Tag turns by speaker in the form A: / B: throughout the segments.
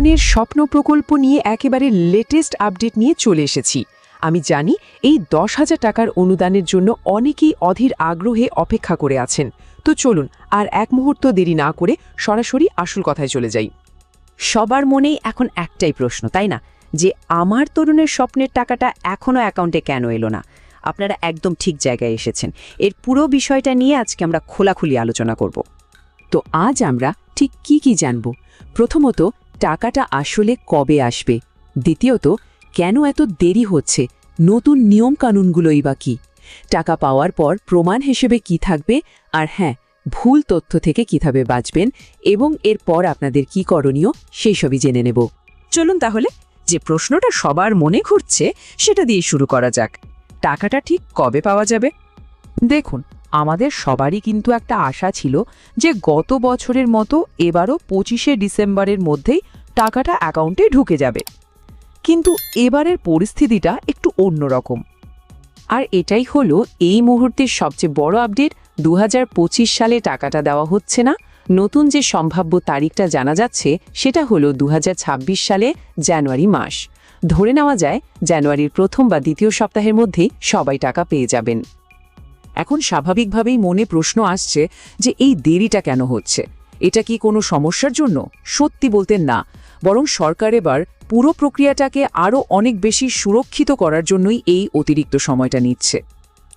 A: তরুণের স্বপ্ন প্রকল্প নিয়ে একেবারে লেটেস্ট আপডেট নিয়ে চলে এসেছি। আমি জানি এই 10,000 টাকার অনুদানের জন্য অনেকেই অধীর আগ্রহে অপেক্ষা করে আছেন। তো চলুন আর এক মুহূর্ত দেরি না করে সরাসরি আসল কথায় চলে যাই।
B: সবার মনেই এখন একটাই প্রশ্ন, তাই না, যে আমার তরুণের স্বপ্নের টাকাটা এখনও অ্যাকাউন্টে কেন এলো না? আপনারা একদম ঠিক জায়গায় এসেছেন। এর পুরো বিষয়টা নিয়ে আজকে আমরা খোলাখুলি আলোচনা করব।
A: তো আজ আমরা ঠিক কি জানব? প্রথমত, টাকাটা আসলে কবে আসবে? দ্বিতীয়ত, কেন এত দেরি হচ্ছে? নতুন নিয়মকানুনগুলোই বা কী? টাকা পাওয়ার পর প্রমাণ হিসেবে কি থাকবে? আর হ্যাঁ, ভুল তথ্য থেকে কিভাবে বাঁচবেন এবং এরপর আপনাদের কি করণীয় সেই সবই জেনে নেব।
B: চলুন তাহলে যে প্রশ্নটা সবার মনে ঘুরছে সেটা দিয়ে শুরু করা যাক। টাকাটা ঠিক কবে পাওয়া যাবে?
A: দেখুন, আমাদের সবারই কিন্তু একটা আশা ছিল যে গত বছরের মতো এবারও 25শে ডিসেম্বরের মধ্যেই টাকাটা অ্যাকাউন্টে ঢুকে যাবে। কিন্তু এবারের পরিস্থিতিটা একটু অন্যরকম। আর এটাই হলো এই মুহূর্তের সবচেয়ে বড় আপডেট। 2025 সালে টাকাটা দেওয়া হচ্ছে না। নতুন যে সম্ভাব্য তারিখটা জানা যাচ্ছে সেটা হলো 2026 সালে জানুয়ারি মাস। ধরে নেওয়া যায় জানুয়ারির প্রথম বা দ্বিতীয় সপ্তাহের মধ্যেই সবাই টাকা পেয়ে যাবেন। এখন স্বাভাবিকভাবেই মনে প্রশ্ন আসছে যে এই দেরিটা কেন হচ্ছে? এটা কি কোনো সমস্যার জন্য? সত্যি বলতে না, বরং সরকার এবার পুরো প্রক্রিয়াটাকে আরও অনেক বেশি সুরক্ষিত করার জন্যই এই অতিরিক্ত সময়টা নিচ্ছে।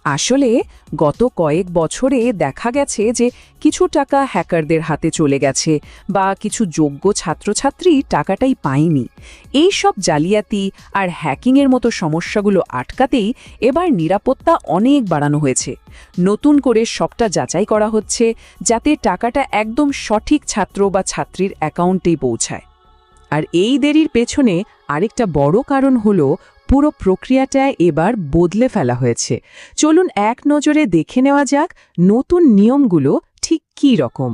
A: আসলে গত কয়েক বছরে দেখা গেছে যে কিছু টাকা হ্যাকারদের হাতে চলে গেছে বা কিছু যোগ্য ছাত্রছাত্রী টাকাটাই পায়নি। এই সব জালিয়াতি আর হ্যাকিংয়ের মতো সমস্যাগুলো আটকাতেই এবার নিরাপত্তা অনেক বাড়ানো হয়েছে। নতুন করে সবটা যাচাই করা হচ্ছে যাতে টাকাটা একদম সঠিক ছাত্র বা ছাত্রীর অ্যাকাউন্টেই পৌঁছায়। আর এই দেরির পেছনে আরেকটা বড় কারণ হলো পুরো প্রক্রিয়াটা এবার বদলে ফেলা হয়েছে। চলুন এক নজরে দেখে নেওয়া যাক নতুন নিয়মগুলো ঠিক কী রকম।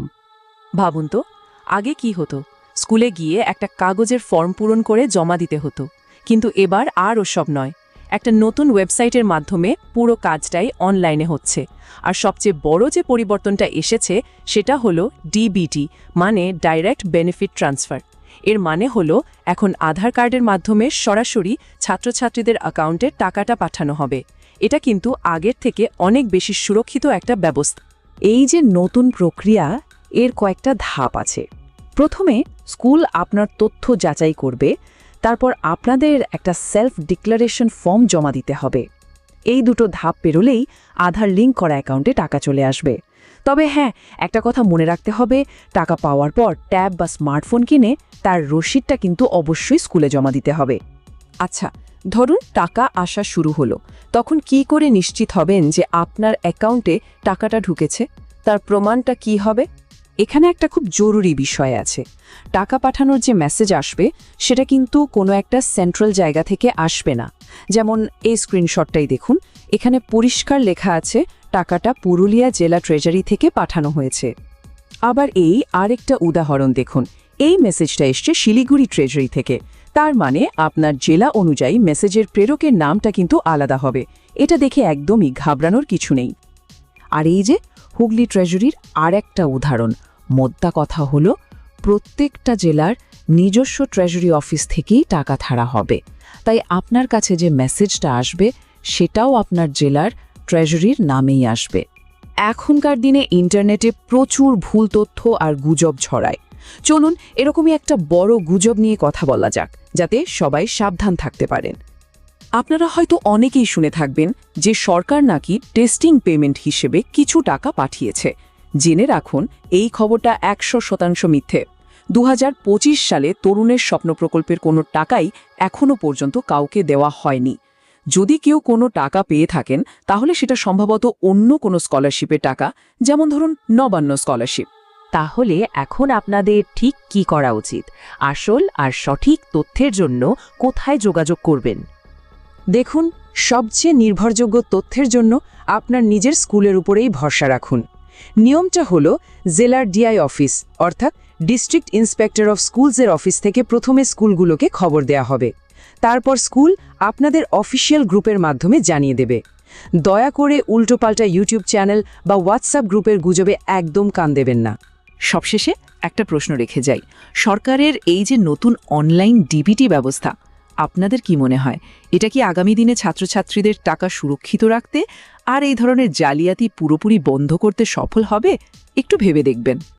A: ভাবুন তো, আগে কি হতো? স্কুলে গিয়ে একটা কাগজের ফর্ম পূরণ করে জমা দিতে হতো। কিন্তু এবার আর ওসব নয়। একটা নতুন ওয়েবসাইটের মাধ্যমে পুরো কাজটাই অনলাইনে হচ্ছে। আর সবচেয়ে বড় যে পরিবর্তনটা এসেছে সেটা হলো ডিবিটি, মানে ডাইরেক্ট বেনিফিট ট্রান্সফার। এর মানে হলো এখন আধার কার্ডের মাধ্যমে সরাসরি ছাত্রছাত্রীদের অ্যাকাউন্টে টাকাটা পাঠানো হবে। এটা কিন্তু আগের থেকে অনেক বেশি সুরক্ষিত একটা ব্যবস্থা। এই যে নতুন প্রক্রিয়া, এর কয়েকটা ধাপ আছে। প্রথমে স্কুল আপনার তথ্য যাচাই করবে, তারপর আপনাদের একটা সেলফ ডিক্লারেশন ফর্ম জমা দিতে হবে। এই দুটো ধাপ পেরোলেই আধার লিঙ্ক করা অ্যাকাউন্টে টাকা চলে আসবে। তবে হ্যাঁ, একটা কথা মনে রাখতে হবে, টাকা পাওয়ার পর ট্যাব বা স্মার্টফোন কিনে তার রসিদটা কিন্তু অবশ্যই স্কুলে জমা দিতে হবে। আচ্ছা, ধরুন টাকা আসা শুরু হলো, তখন কি করে নিশ্চিত হবেন যে আপনার অ্যাকাউন্টে টাকাটা ঢুকেছে? তার প্রমাণটা কি হবে? এখানে একটা খুব জরুরি বিষয় আছে। টাকা পাঠানোর যে মেসেজ আসবে সেটা কিন্তু কোনো একটা সেন্ট্রাল জায়গা থেকে আসবে না। যেমন এই স্ক্রিনশটটাই দেখুন, এখানে পরিষ্কার লেখা আছে টাকাটা পুরুলিয়া জেলা ট্রেজারি থেকে পাঠানো হয়েছে। আবার এই আরেকটা উদাহরণ দেখুন, এই মেসেজটা এসছে শিলিগুড়ি ট্রেজারি থেকে। তার মানে আপনার জেলা অনুযায়ী মেসেজের প্রেরকের নামটা কিন্তু আলাদা হবে। এটা দেখে একদমই ঘাবড়ানোর কিছু নেই। আর এই যে হুগলি ট্রেজারির আরেকটা উদাহরণ, মোদ্দা কথা হলো প্রত্যেকটা জেলার নিজস্ব ট্রেজারি অফিস থেকেই টাকা ছাড়া হবে। তাই আপনার কাছে যে মেসেজটা আসবে সেটাও আপনার জেলার ট্রেজারির নামেই আসবে। এখনকার দিনে ইন্টারনেটে প্রচুর ভুল তথ্য আর গুজব ছড়ায়। চলুন এরকমই একটা বড় গুজব নিয়ে কথা বলা যাক, যাতে সবাই সাবধান থাকতে পারেন। আপনারা হয়তো অনেকেই শুনে থাকবেন যে সরকার নাকি টেস্টিং পেমেন্ট হিসেবে কিছু টাকা পাঠিয়েছে। জেনে রাখুন, এই খবরটা 100% মিথ্যে। 2025 সালে তরুণের স্বপ্ন প্রকল্পের কোনো টাকাই এখনও পর্যন্ত কাউকে দেওয়া হয়নি। যদি কেউ কোনো টাকা পেয়ে থাকেন তাহলে সেটা সম্ভবত অন্য কোনো স্কলারশিপের টাকা, যেমন ধরুন নবান্ন স্কলারশিপ।
B: তাহলে এখন আপনাদের ঠিক কি করা উচিত? আসল আর সঠিক তথ্যের জন্য কোথায় যোগাযোগ করবেন?
A: দেখুন, সবচেয়ে নির্ভরযোগ্য তথ্যের জন্য আপনার নিজের স্কুলের উপরেই ভরসা রাখুন। নিয়মটা হলো জেলার ডিআই অফিস অর্থাৎ ডিস্ট্রিক্ট ইন্সপেক্টর অফ স্কুলসের অফিস থেকে প্রথমে স্কুলগুলোকে খবর দেয়া হবে। তারপর স্কুল আপনাদের অফিসিয়াল গ্রুপের মাধ্যমে জানিয়ে দেবে। দয়া করে উল্টোপাল্টা ইউটিউব চ্যানেল বা হোয়াটসঅ্যাপ গ্রুপের গুজবে একদম কান দেবেন না। সবশেষে একটা প্রশ্ন রেখে যাই, সরকারের এই যে নতুন অনলাইন ডিবিটি ব্যবস্থা, আপনাদের কি মনে হয় এটা কি আগামী দিনে ছাত্রছাত্রীদের টাকা সুরক্ষিত রাখতে আর এই ধরনের জালিয়াতি পুরোপুরি বন্ধ করতে সফল হবে? একটু ভেবে দেখবেন।